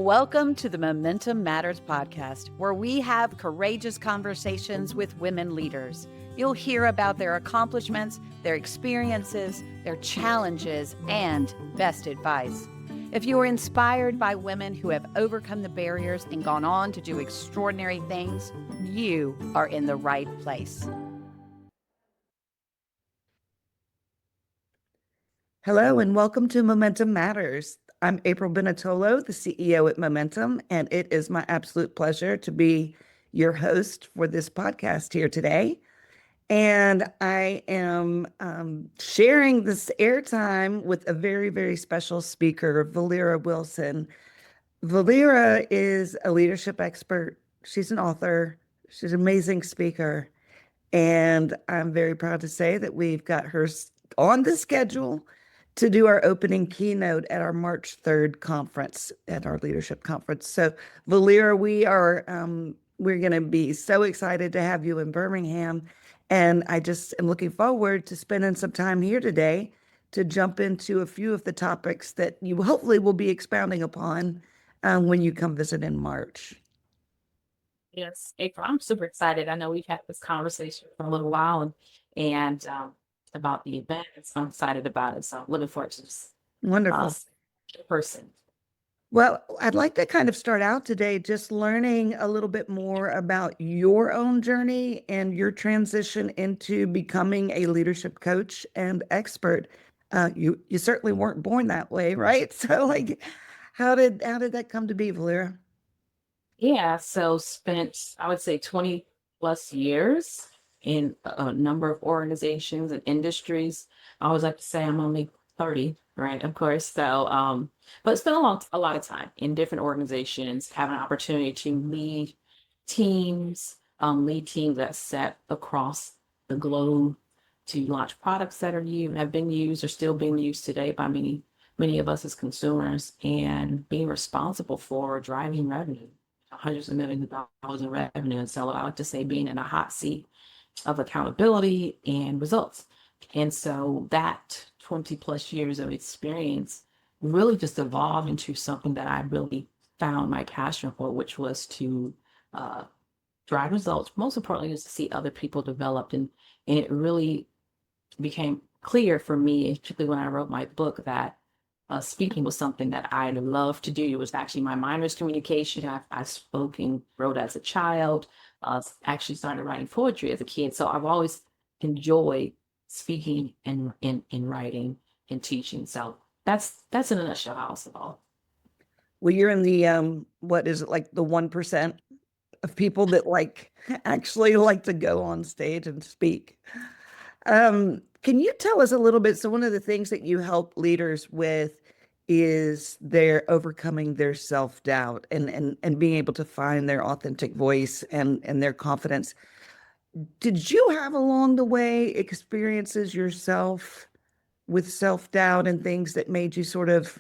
Welcome to the Momentum Matters podcast, where we have courageous conversations with women leaders. You'll hear about their accomplishments, their experiences, their challenges, and best advice. If you are inspired by women who have overcome the barriers and gone on to do extraordinary things, you are in the right place. Hello and welcome to Momentum Matters. I'm April Benetollo, the CEO at Momentum, and it is my absolute pleasure to be your host for this podcast here today. And I am sharing this airtime with a very, very special speaker, Velera Wilson. Velera is a leadership expert. She's an author. She's an amazing speaker. And I'm very proud to say that we've got her on the schedule to do our opening keynote at our March 3rd conference, at our leadership conference. So, Velera, we're going to be so excited to have you in Birmingham. And I just am looking forward to spending some time here today to jump into a few of the topics that you hopefully will be expounding upon when you come visit in March. Yes, April, I'm super excited. I know we've had this conversation for a little while and about the event. So I'm excited about it. So I'm looking forward to this Wonderful. person. Well, I'd like to kind of start out today just learning a little bit more about your own journey and your transition into becoming a leadership coach and expert. You certainly weren't born that way, right? So, like, how did that come to be, Velera? Yeah, so spent, I would say, 20 plus years in a number of organizations and industries. I always like to say I'm only 30, right? Of course. So, but spent a lot of time in different organizations, having an opportunity to lead teams that set across the globe to launch products that have been used or still being used today by many of us as consumers, and being responsible for driving revenue, hundreds of millions of dollars in revenue. And so I like to say being in a hot seat of accountability and results. And so that 20 plus years of experience really just evolved into something that I really found my passion for, which was to drive results. Most importantly, is to see other people developed. And it really became clear for me, particularly when I wrote my book, that speaking was something that I loved to do. It was actually my minor's communication. I spoke and wrote as a child. Actually started writing poetry as a kid. So I've always enjoyed speaking and writing and teaching. So that's in a nutshell how it's evolved. Well, you're in the what is it, like the 1% of people that actually like to go on stage and speak. Can you tell us a little bit? So one of the things that you help leaders with is their overcoming their self-doubt and being able to find their authentic voice and their confidence. Did you have along the way experiences yourself with self-doubt and things that made you sort of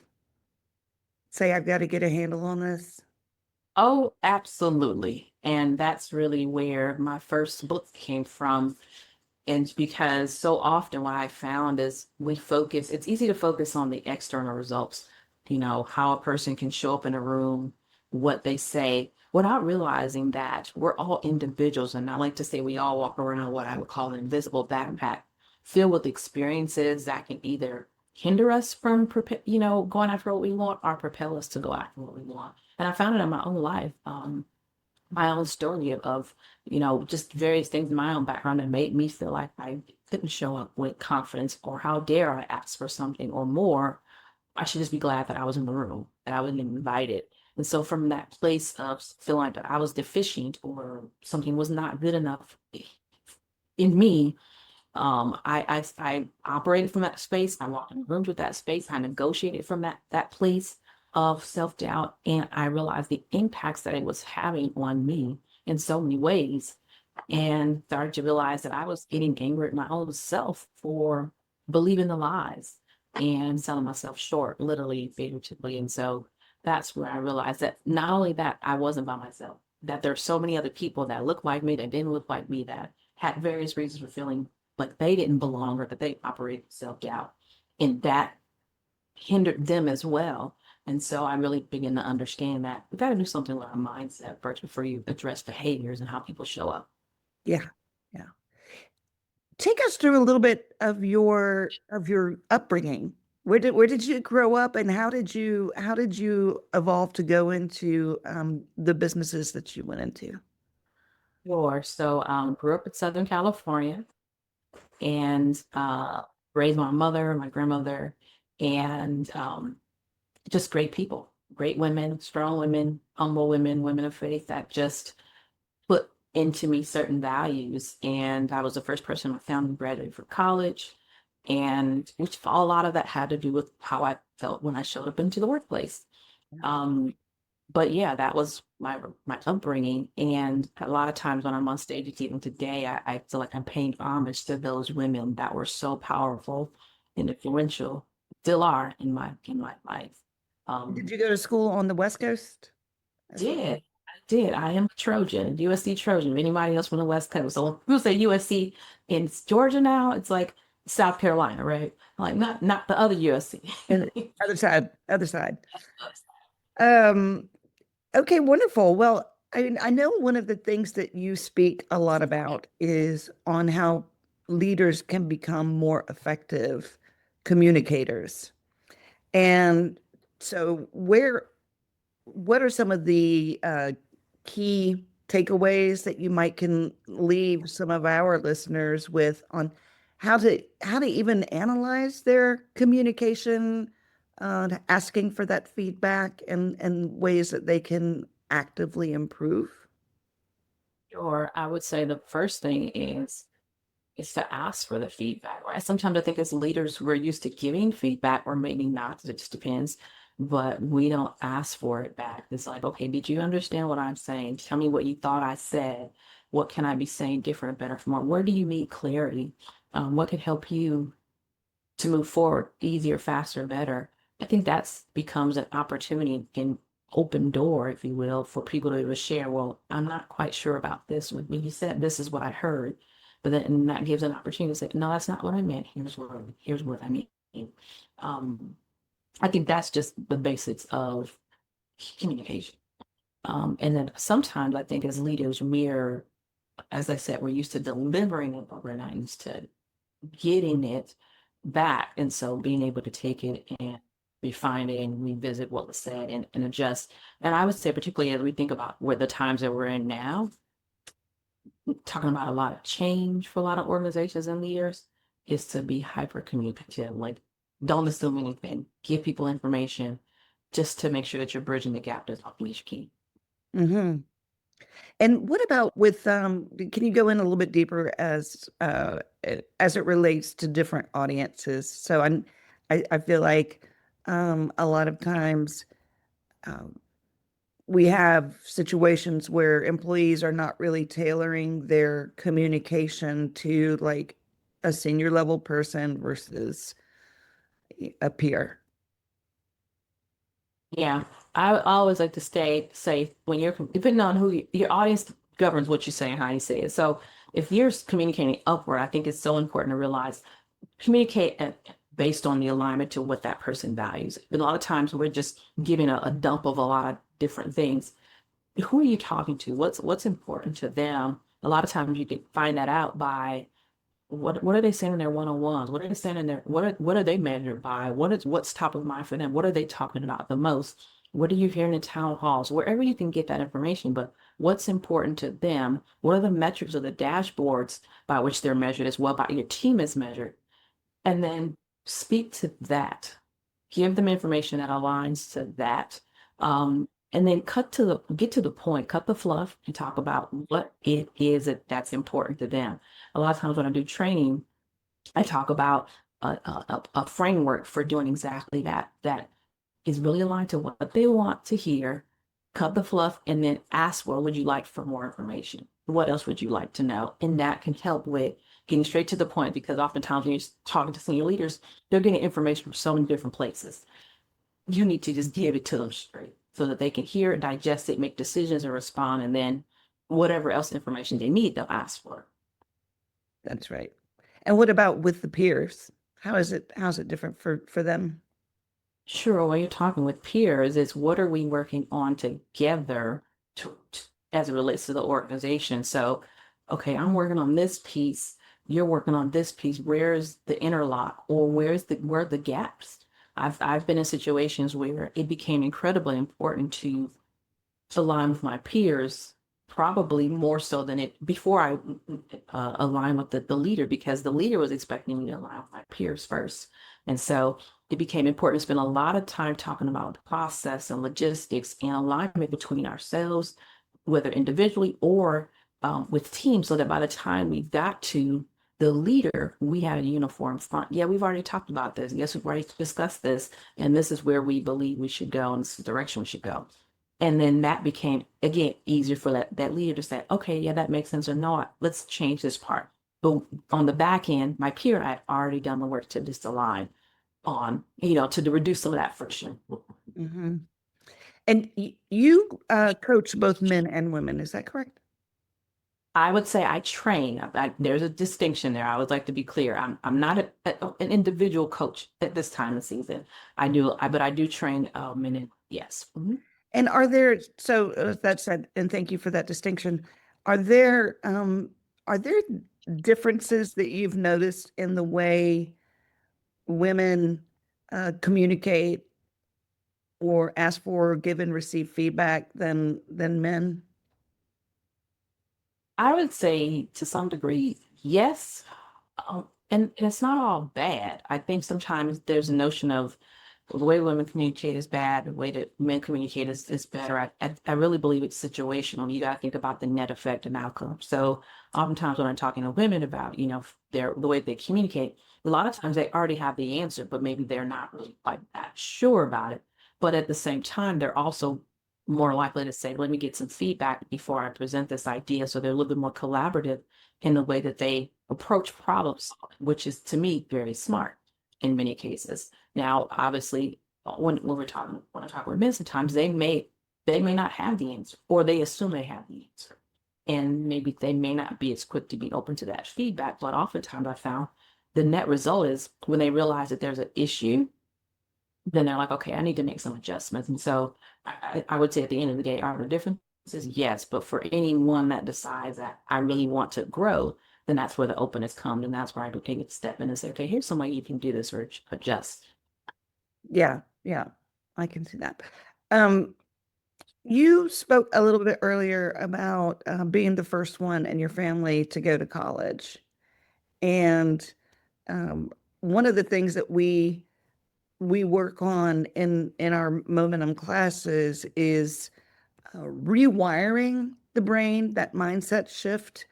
say, I've got to get a handle on this? Oh, absolutely. And that's really where my first book came from. And because so often what I found is it's easy to focus on the external results, how a person can show up in a room, what they say, without realizing that we're all individuals. And I like to say we all walk around what I would call an invisible backpack filled with experiences that can either hinder us from, going after what we want, or propel us to go after what we want. And I found it in my own life. My own story of, just various things in my own background that made me feel like I couldn't show up with confidence, or how dare I ask for something or more. I should just be glad that I was in the room, that I wasn't invited. And so from that place of feeling that I was deficient or something was not good enough in me, I operated from that space. I walked in rooms with that space. I negotiated from that place of self-doubt, and I realized the impacts that it was having on me in so many ways, and started to realize that I was getting angry at my own self for believing the lies and selling myself short, literally, figuratively. And so that's where I realized that not only that I wasn't by myself, that there's so many other people that look like me, that didn't look like me, that had various reasons for feeling like they didn't belong or that they operated self-doubt, and that hindered them as well. And so I really begin to understand that we got to do something with our mindset first before you address behaviors and how people show up. Yeah. Yeah. Take us through a little bit of your upbringing. Where did you grow up, and how did you evolve to go into the businesses that you went into? Sure. So grew up in Southern California and raised my mother, my grandmother, and just great people, great women, strong women, humble women, women of faith that just put into me certain values. And I was the first person in my family graduated from college. And which a lot of that had to do with how I felt when I showed up into the workplace. Um, but yeah, that was my upbringing. And a lot of times when I'm on stage, even today, I feel like I'm paying homage to those women that were so powerful and influential, still are in my life. Did Um, you go to school on the West Coast as well? did I did. I am a Trojan, USC Trojan. If anybody else from the West Coast. So when people say USC in Georgia now, it's like South Carolina, right? Like not the other USC. And other side, other side. Um, okay, wonderful. Well, I know one of the things that you speak a lot about is on how leaders can become more effective communicators. And so what are some of the key takeaways that you might can leave some of our listeners with on how to even analyze their communication, asking for that feedback and ways that they can actively improve? Or I would say the first thing is to ask for the feedback, right? Sometimes I think as leaders, we're used to giving feedback or maybe not, it just depends, but we don't ask for it back. It's like, okay, did you understand what I'm saying? Tell me what you thought I said. What can I be saying different or better for more? Where do you need clarity? What could help you to move forward easier, faster, better? I think that's becomes an opportunity and open door, if you will, for people to share. Well, I'm not quite sure about this. When you said this is what I heard, but then and that gives an opportunity to say, no, that's not what I meant. Here's what I mean. Um, I think that's just the basics of communication. And then sometimes I think as leaders, as I said, we're used to delivering it, but we're not used to getting it back. And so being able to take it and refine it and revisit what was said and adjust. And I would say, particularly as we think about where the times that we're in now, talking about a lot of change for a lot of organizations and leaders, is to be hyper communicative. Like, don't assume anything, give people information just to make sure that you're bridging the gap as often as you can. Hmm. And what about with can you go in a little bit deeper as it relates to different audiences? So I feel like a lot of times um, we have situations where employees are not really tailoring their communication to like a senior level person versus a peer. Yeah, I always like to say when you're depending on your audience governs what you say and how you say it. So if you're communicating upward, I think it's so important to realize communicate based on the alignment to what that person values. A lot of times we're just giving a dump of a lot of different things. Who are you talking to? What's important to them? A lot of times you can find that out by what are they saying in their one-on-ones? What are they saying in their what are they measured by? What's top of mind for them? What are they talking about the most? What are you hearing in town halls? Wherever you can get that information, but what's important to them? What are the metrics or the dashboards by which they're measured as well by your team is measured? And then speak to that. Give them information that aligns to that. And then get to the point, cut the fluff and talk about what it is that's important to them. A lot of times when I do training, I talk about a framework for doing exactly that, that is really aligned to what they want to hear, cut the fluff, and then ask, well, would you like for more information? What else would you like to know? And that can help with getting straight to the point because oftentimes when you're talking to senior leaders, they're getting information from so many different places. You need to just give it to them straight so that they can hear it, digest it, make decisions and respond. And then whatever else information they need, they'll ask for. That's right. And what about with the peers? How's it different for them? Sure, when you're talking with peers, it's what are we working on together as it relates to the organization. So, okay, I'm working on this piece, you're working on this piece. Where's the interlock, or where are the gaps? I've been in situations where it became incredibly important to align with my peers, probably more so than it before I align with the leader, because the leader was expecting me to align with my peers first. And so it became important to spend a lot of time talking about the process and logistics and alignment between ourselves, whether individually or with teams, so that by the time we got to the leader, we had a uniform front. Yeah, we've already talked about this. Yes, we've already discussed this, and this is where we believe we should go, and this is the direction we should go. And then that became, again, easier for that leader to say, okay, yeah, that makes sense, or no, let's change this part. But on the back end, my peer had already done the work to just align on, to reduce some of that friction. Hmm. And you coach both men and women, is that correct? I would say I train. There's a distinction there. I would like to be clear. I'm not an individual coach at this time of season. But I do train men. Yes. Mhm. And so that said, and thank you for that distinction. Are there differences that you've noticed in the way women communicate or ask for, give and receive feedback than men? I would say to some degree, yes. And it's not all bad. I think sometimes there's a notion of the way women communicate is bad, the way that men communicate is better. I really believe it's situational. You got to think about the net effect and outcome. So oftentimes when I'm talking to women about, the way they communicate, a lot of times they already have the answer, but maybe they're not really quite that sure about it. But at the same time, they're also more likely to say, let me get some feedback before I present this idea. So they're a little bit more collaborative in the way that they approach problems, which is to me very smart in many cases. Now, obviously, when I talk with men, sometimes they may not have the answer, or they assume they have the answer, and maybe they may not be as quick to be open to that feedback. But oftentimes, I found the net result is when they realize that there's an issue, then they're like, okay, I need to make some adjustments. And so, I would say at the end of the day, are there differences? Yes, but for anyone that decides that I really want to grow, then that's where the openness comes, and that's where I can step in and say, okay, here's some way you can do this or adjust. Yeah, yeah, I can see that. Um, you spoke a little bit earlier about being the first one in your family to go to college. And um, one of the things that we work on in our momentum classes is rewiring the brain, that mindset shift,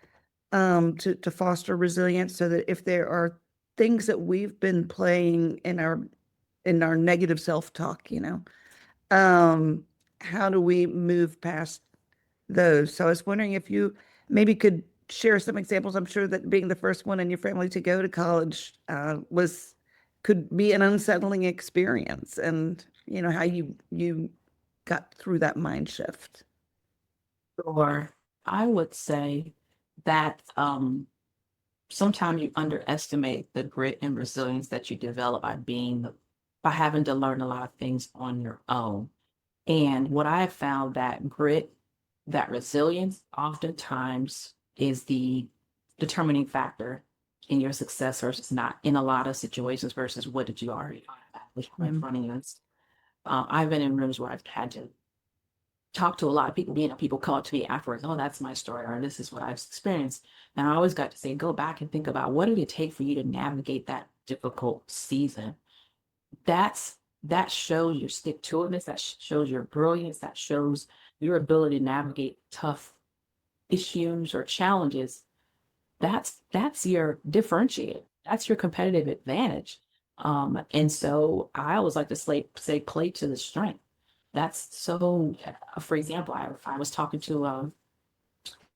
to foster resilience, so that if there are things that we've been playing in our negative self-talk, um, how do we move past those? So I was wondering if you maybe could share some examples. I'm sure that being the first one in your family to go to college was could be an unsettling experience, and how you got through that mind shift. Or I would say that sometimes you underestimate the grit and resilience that you develop by having to learn a lot of things on your own. And what I have found, that grit, that resilience oftentimes is the determining factor in your success versus not, in a lot of situations, versus what did you already Mhm. running against. I've been in rooms where I've had to talk to a lot of people, people come up to me afterwards, oh, that's my story, or this is what I've experienced. And I always got to say, go back and think about, what did it take for you to navigate that difficult season? That shows your stick to itness, that shows your brilliance, that shows your ability to navigate tough issues or challenges. That's your differentiator. That's your competitive advantage. And so I always like to say play to the strength. That's so. For example, I was talking to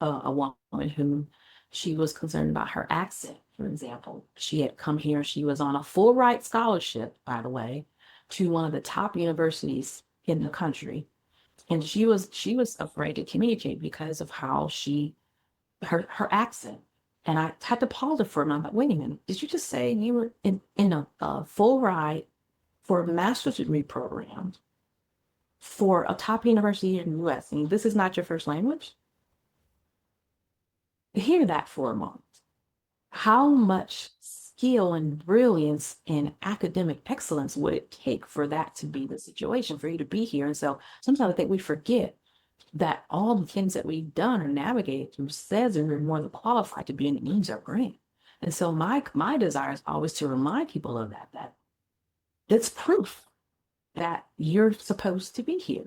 a woman who, she was concerned about her accent. For example, she had come here. She was on a full ride scholarship, by the way, to one of the top universities in the country, and she was afraid to communicate because of how her accent. And I had to pause it for a moment. Wait a minute, did you just say you were in a full ride for a master's degree program for a top university in the US, and this is not your first language, hear that for a moment. How much skill and brilliance and academic excellence would it take for that to be the situation, for you to be here? And so sometimes I think we forget that all the things that we've done or navigated through says that we're more than qualified to be in the names of grant. And so my desire is always to remind people of that it's proof that you're supposed to be here,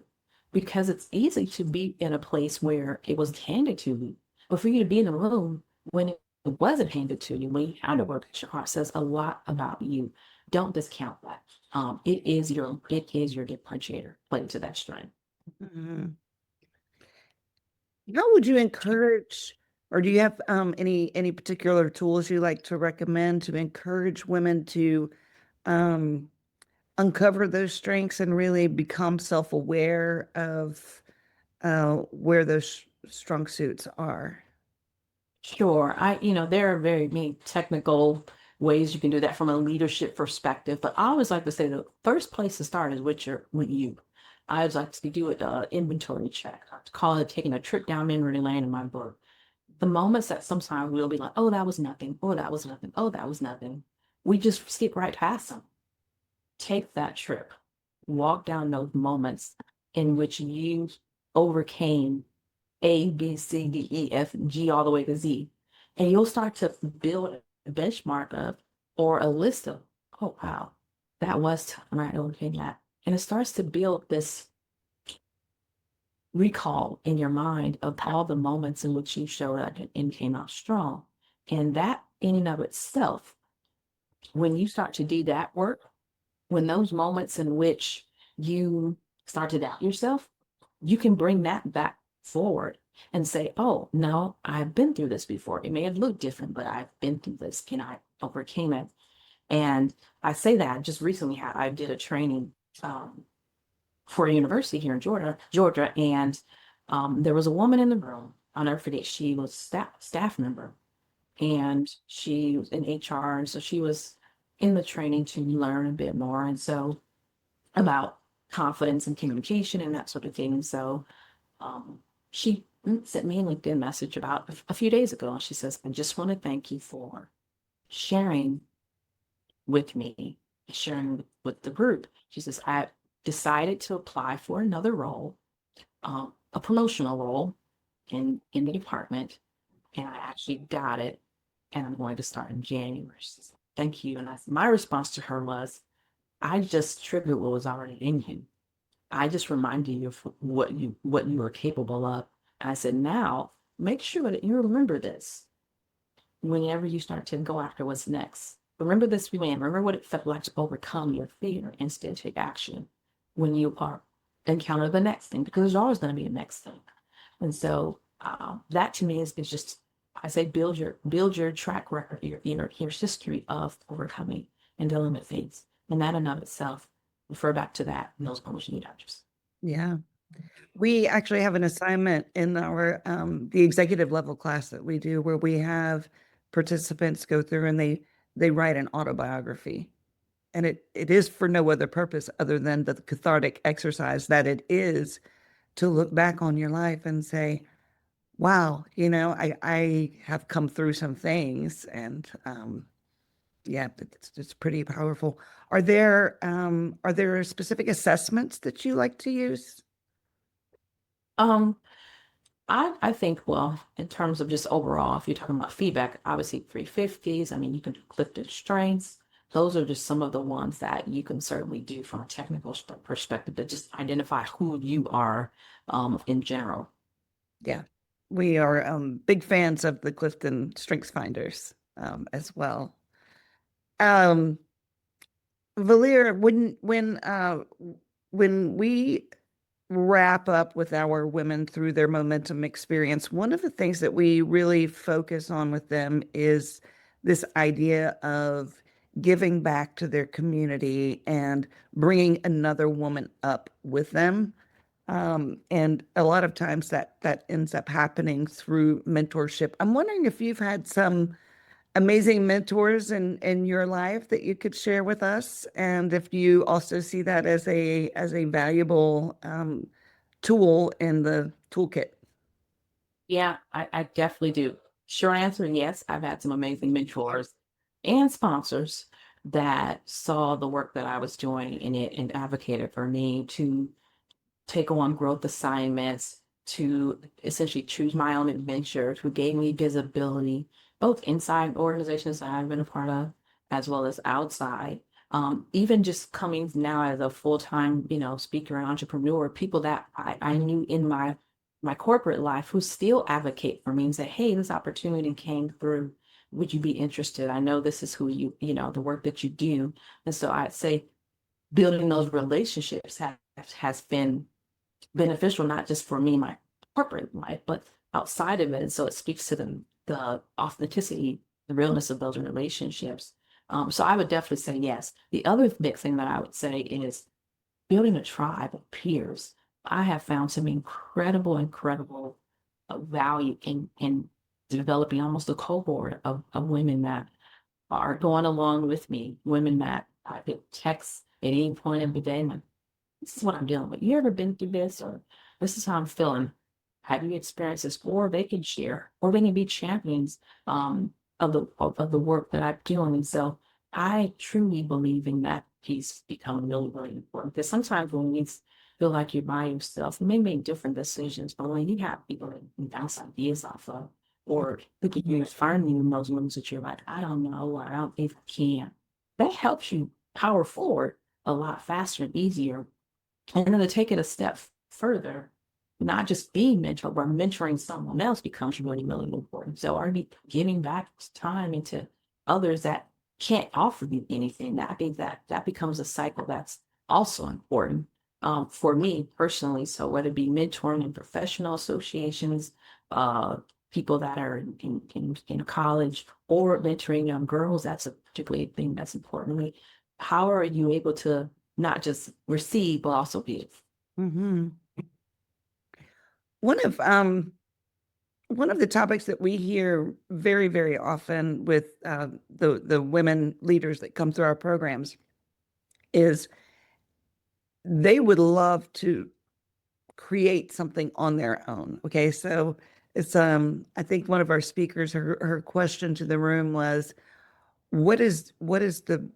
because it's easy to be in a place where it was handed to you, but for you to be in a room when it wasn't handed to you, when you had to work at your heart, says a lot about you. Don't discount that. It is your differentiator. Play to that strength. Mhm. How would you encourage, or do you have any particular tools you like to recommend to encourage women to um, uncover those strengths and really become self-aware of where those strong suits are? Sure. There are very many technical ways you can do that from a leadership perspective, but I always like to say the first place to start is with you. I always like to do it inventory check. I call it taking a trip down memory lane in my book. The moments that sometimes we'll be like, oh, that was nothing. Oh, that was nothing. Oh, that was nothing. We just skip right past them. Take that trip. Walk down those moments in which you overcame A, B, C, D, E, F, G, all the way to Z. And you'll start to build a benchmark of, or a list of, oh, wow, that was tough, and I overcame that. And it starts to build this recall in your mind of all the moments in which you showed up and came out strong. And that in and of itself, when you start to do that work, when those moments in which you start to doubt yourself, you can bring that back forward and say, oh, no, I've been through this before. It may have looked different, but I've been through this and I overcame it. And I say that just recently, I did a training for a university here in Georgia, and there was a woman in the room. I'll never forget. She was staff member, and she was in HR, and so she was in the training to learn a bit more, and so about confidence and communication and that sort of thing. And so she sent me a LinkedIn message about a few days ago, and she says, "I just want to thank you for sharing with me, sharing with the group." She says, "I decided to apply for another role, a promotional role in the department, and I actually got it, and I'm going to start in January. She says, thank you." And my response to her was, "I just triggered what was already in you. I just reminded you of what you are capable of." And I said, "Now make sure that you remember this whenever you start to go after what's next. Remember this win. Remember what it felt like to overcome your fear, instead take action when you are encounter the next thing, because there's always going to be a next thing." And so that to me is just, I say, build your track record, your history of overcoming and dealing with things, and that in of itself, refer back to that in those moments you need just. Yeah. We actually have an assignment in our the executive level class that we do where we have participants go through and they write an autobiography. And it is for no other purpose other than the cathartic exercise that it is to look back on your life and say, wow, I have come through some things, and yeah, it's pretty powerful. Are there specific assessments that you like to use? Um, I think, well, in terms of just overall, if you're talking about feedback, obviously 350s. I mean, you can do Clifton strengths. Those are just some of the ones that you can certainly do from a technical perspective to just identify who you are in general. Yeah, we are big fans of the Clifton Strengths Finders as well. Um, Valera, when we wrap up with our women through their momentum experience, one of the things that we really focus on with them is this idea of giving back to their community and bringing another woman up with them. And a lot of times that ends up happening through mentorship. I'm wondering if you've had some amazing mentors in your life that you could share with us, and if you also see that as a valuable tool in the toolkit. Yeah, I definitely do. Short answer, yes, I've had some amazing mentors and sponsors that saw the work that I was doing in it and advocated for me to take on growth assignments, to essentially choose my own adventures, who gave me visibility, both inside organizations that I've been a part of, as well as outside. Even just coming now as a full-time, speaker and entrepreneur, people that I knew in my corporate life who still advocate for me and say, hey, this opportunity came through. Would you be interested? I know this is who the work that you do. And so I'd say building those relationships has been beneficial, not just for me, my corporate life, but outside of it. And so it speaks to the authenticity, the realness of those relationships. So I would definitely say yes. The other big thing that I would say is building a tribe of peers. I have found some incredible value in developing almost a cohort of women that are going along with me, women that I could text at any point of the day, like, this is what I'm dealing with. You ever been through this? Or this is how I'm feeling. Have you experienced this? Or they can share, or they can be champions of the work that I'm doing. And so I truly believe in that piece becoming really important. Because sometimes when you feel like you're by yourself, you may make different decisions, but when you have people that you can bounce ideas off of, or who can use finding in those moments that you're like, I don't know, or I don't think I can, that helps you power forward a lot faster and easier. And then to take it a step further, not just being mentored, but mentoring someone else becomes really important. So are we giving back time into others that can't offer you anything? I think that becomes a cycle that's also important for me personally. So whether it be mentoring in professional associations, people that are in college, or mentoring young girls, that's a particularly thing that's important to me. How are you able to not just receive, but also give? Mm-hmm. One of the topics that we hear very, very often with the women leaders that come through our programs is they would love to create something on their own. Okay, so it's I think one of our speakers, her question to the room was, what is the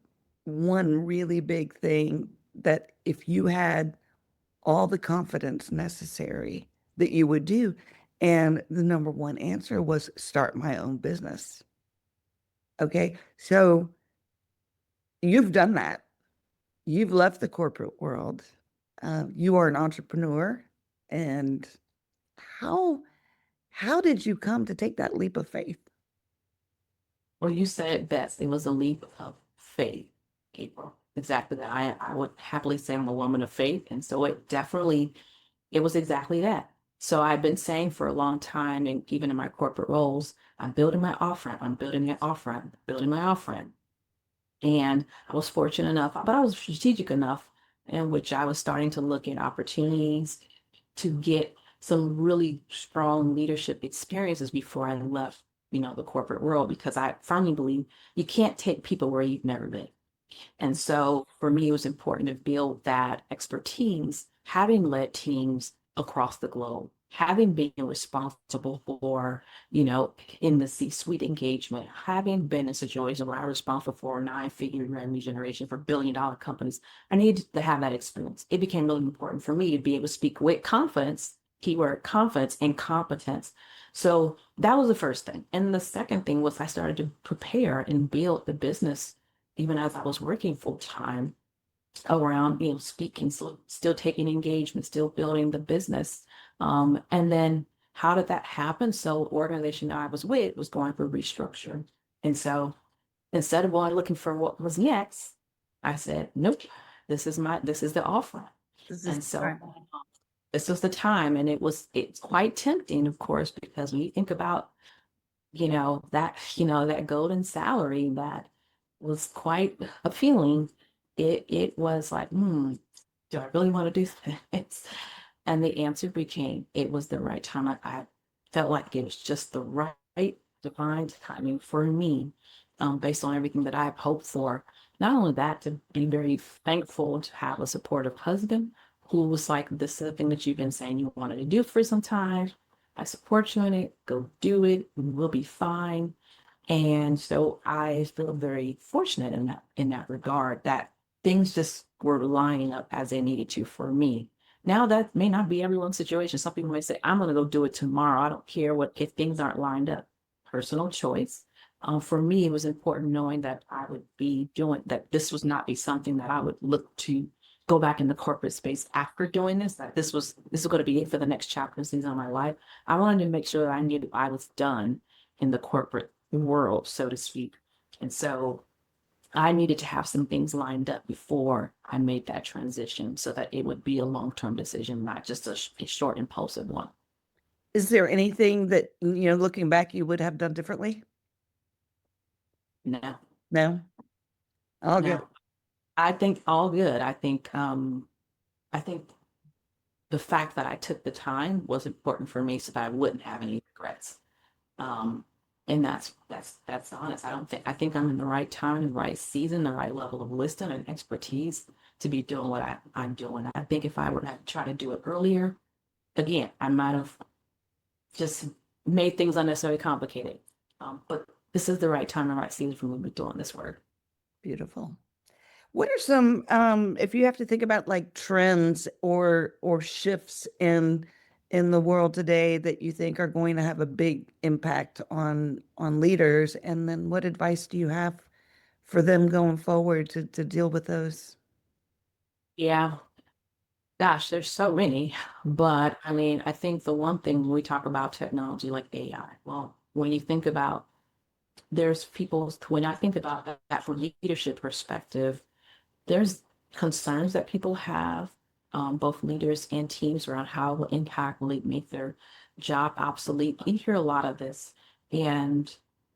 one really big thing that if you had all the confidence necessary that you would do? And the number one answer was start my own business. Okay, so you've done that. You've left the corporate world. You are an entrepreneur. And how how did you come to take that leap of faith? Well, you said it best. It was a leap of faith, April. Exactly that. I would happily say I'm a woman of faith. And so it was exactly that. So I've been saying for a long time, and even in my corporate roles, I'm building my off-ramp, I'm building my off-ramp, building my off-ramp. And I was fortunate enough, but I was strategic enough in which I was starting to look at opportunities to get some really strong leadership experiences before I left, the corporate world, because I firmly believe you can't take people where you've never been. And so for me, it was important to build that expertise, having led teams across the globe, having been responsible for, in the C-suite engagement, having been in situations where I was responsible for a 9-figure revenue generation for billion-dollar companies. I needed to have that experience. It became really important for me to be able to speak with confidence, keyword confidence, and competence. So that was the first thing. And the second thing was I started to prepare and build the business even as I was working full time around, speaking, still taking engagement, still building the business. And then how did that happen? So the organization that I was with was going through restructure. And so instead of going looking for what was next, I said, nope, this is the offer. This is And so right. this was the time. And it's quite tempting, of course, because when you think about, that golden salary that was quite appealing. It was like, do I really want to do this? And the answer became, it was the right time. I felt like it was just the right divine timing for me, based on everything that I've hoped for. Not only that, to be very thankful to have a supportive husband who was like, this is the thing that you've been saying you wanted to do for some time. I support you in it. Go do it. We'll be fine. And so I feel very fortunate in that regard that things just were lining up as they needed to for me. Now that may not be everyone's situation. Some people may say, I'm gonna go do it tomorrow. I don't care what if things aren't lined up. Personal choice. For me, it was important knowing that I would be doing that this was not be something that I would look to go back in the corporate space after doing this, that this is going to be it for the next chapter season of my life. I wanted to make sure that I knew that I was done in the corporate world, so to speak. And so I needed to have some things lined up before I made that transition so that it would be a long-term decision, not just a short, impulsive one. Is there anything that, looking back, you would have done differently? No, No? All good. no. I think all good. I think the fact that I took the time was important for me so that I wouldn't have any regrets. Um, and that's honest. I think I'm in the right time, the right season, the right level of wisdom and expertise to be doing what I'm doing. I think if I would have tried to do it earlier, again, I might have just made things unnecessarily complicated. But this is the right time, the right season for me to be doing this work. Beautiful. What are some, if you have to think about like trends or shifts in the world today that you think are going to have a big impact on leaders, and then what advice do you have for them going forward to deal with those? Yeah, gosh, there's so many. But I mean, I think the one thing when we talk about technology like AI, well, when you think about there's people, when I think about that from leadership perspective, there's concerns that people have, both leaders and teams around how it will impact, will it make their job obsolete? You hear a lot of this. And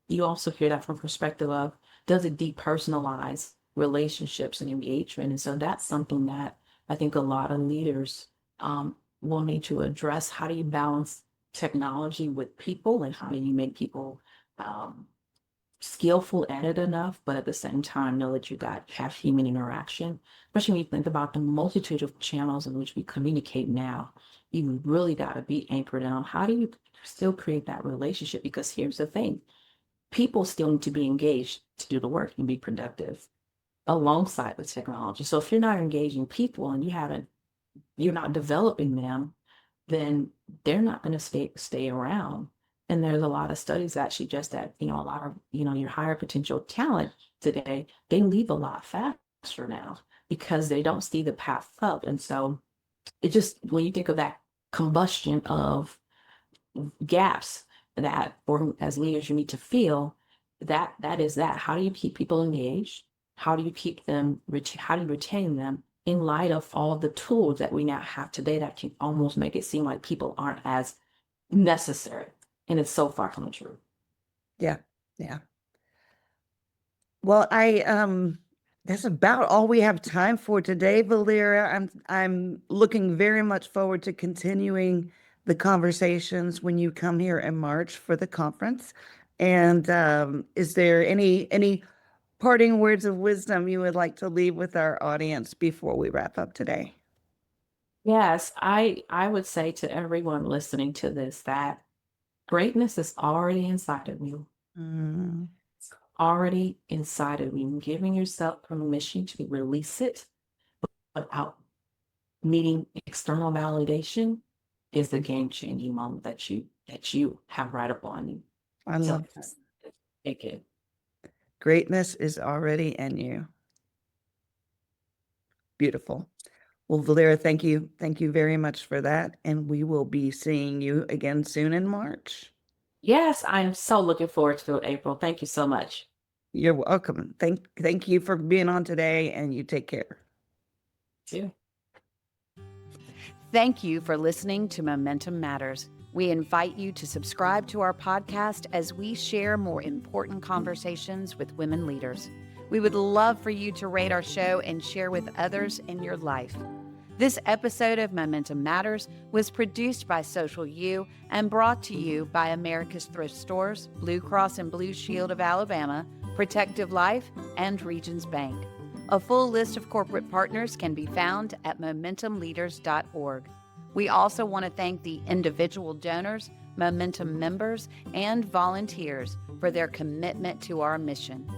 you also hear that from perspective of, does it depersonalize relationships and engagement? And so that's something that I think a lot of leaders will need to address. How do you balance technology with people, and how do you make people um, skillful at it enough, but at the same time know that you got have human interaction, especially when you think about the multitude of channels in which we communicate now. You really got to be anchored on how do you still create that relationship? Because here's the thing, people still need to be engaged to do the work and be productive alongside with technology. So if you're not engaging people and you're not developing them, then they're not going to stay around. And there's a lot of studies that suggest that, a lot of, your higher potential talent today, they leave a lot faster now because they don't see the path up. And so it just, when you think of that combustion of gaps that, or as leaders, you need to fill, that is that. How do you keep people engaged? How do you keep them, how do you retain them in light of all the tools that we now have today that can almost make it seem like people aren't as necessary? And it's so far from the truth. Yeah. Yeah. Well, that's about all we have time for today, Valera. I'm looking very much forward to continuing the conversations when you come here in March for the conference. And is there any parting words of wisdom you would like to leave with our audience before we wrap up today? Yes, I would say to everyone listening to this that greatness is already inside of you. Mm, It's already inside of you. Giving yourself permission to release it without needing external validation is the game-changing moment that you have right upon you. I So love that. take it. Greatness is already in you. Beautiful. Well, Valera, thank you. Thank you very much for that. And we will be seeing you again soon in March. Yes, I am so looking forward to it, April. Thank you so much. You're welcome. Thank you for being on today, and you take care. Too. Thank you for listening to Momentum Matters. We invite you to subscribe to our podcast as we share more important conversations with women leaders. We would love for you to rate our show and share with others in your life. This episode of Momentum Matters was produced by Social U and brought to you by America's Thrift Stores, Blue Cross and Blue Shield of Alabama, Protective Life, and Regions Bank. A full list of corporate partners can be found at momentumleaders.org. We also want to thank the individual donors, Momentum members, and volunteers for their commitment to our mission.